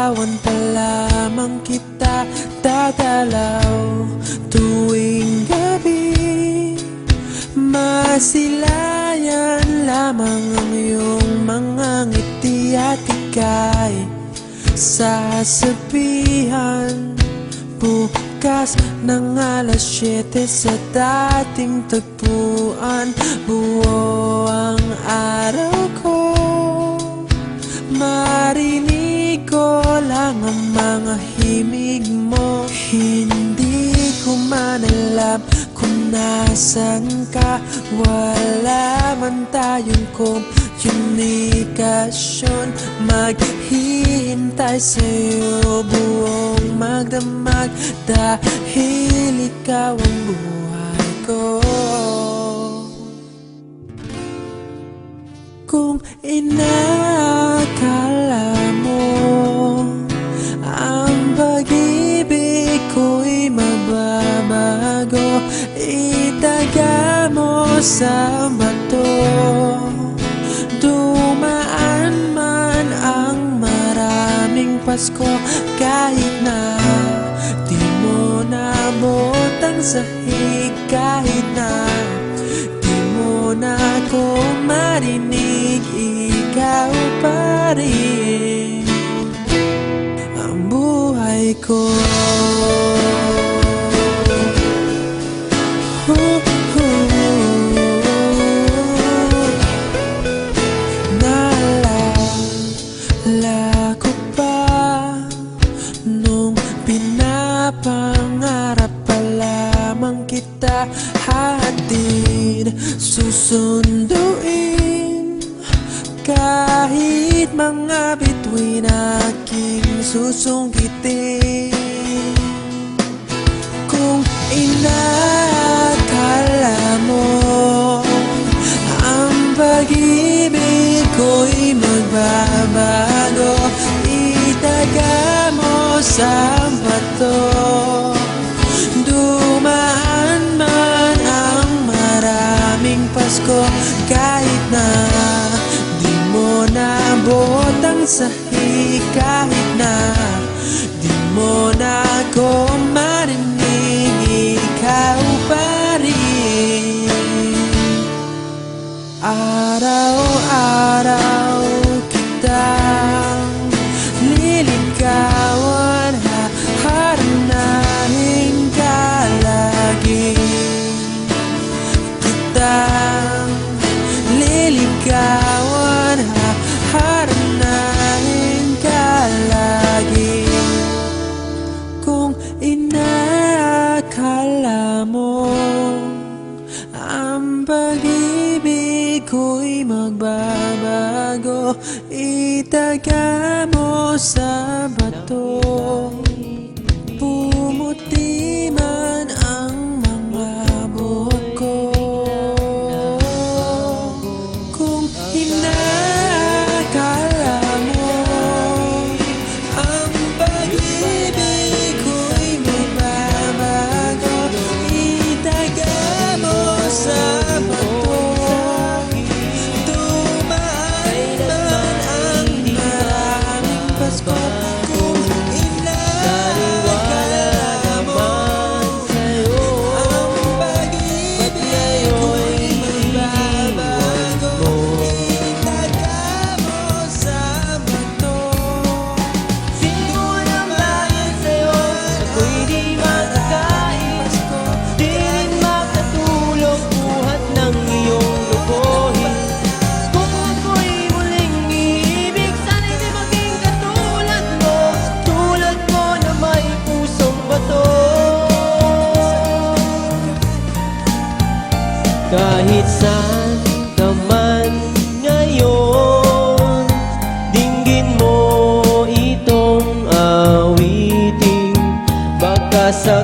Liligawan pa lamang kita dadalaw tuwing gabi. Masilayan lamang ang iyong mga ngiti at ika'y sasabihan bukas ng alas 7 sa dating tagpuan. Buo ang araw ko, marinig ko lang ang mga himig mo. Hindi ko man alam kung nasan ka, wala man tayong komunikasyon. Maghihintay sa'yo buong magdamag dahil ikaw ang buhay ko. Kung inakala mo ang pag-ibig ko'y mababago, itaga mo sa bato. Dumaan man ang maraming Pasko, kahit na di mo nabot ang sahig, kahit na di mo na ako marinig, ikaw pa rin ang buhay ko. Naalala ko pa nung pinapangarap pa lamang kita hatid, susunduin kahit mga bituin aking susungkitin. Kung inakala mo ang pag-ibig ko'y magbabago, itaga mo sa bato. Dumaan man ang maraming Pasko, kahit na di mo nabot ang sahig, kahit na di mo na ako marinig, ikaw pa rin. Araw-araw kitang liligawan, haharanahin ka lagi. Kitang liligawan, haharanahin ka lagi. Kung inakala mo ang pag-ibig ko'y magbabago, itaga mo sa bato. Pumuti man ang mga buhok ko, kung inakala mo ang pag-ibig ko'y magbabago, itaga mo sa bato. Dumaan man ang maraming Pasko, kung inakala mo ang pag-ibig ko'y magbabago, itaga mo sa bato. Di ko naman sa'yo, ako'y di makakain, di rin makatulog buhat ng iyong lubuhin. Kung ako'y muling iibig, sana'y di maging katulad mo, tulad mo na may pusong bato. Kahit saan ka man ngayon, dinggin mo itong awiting, baka sa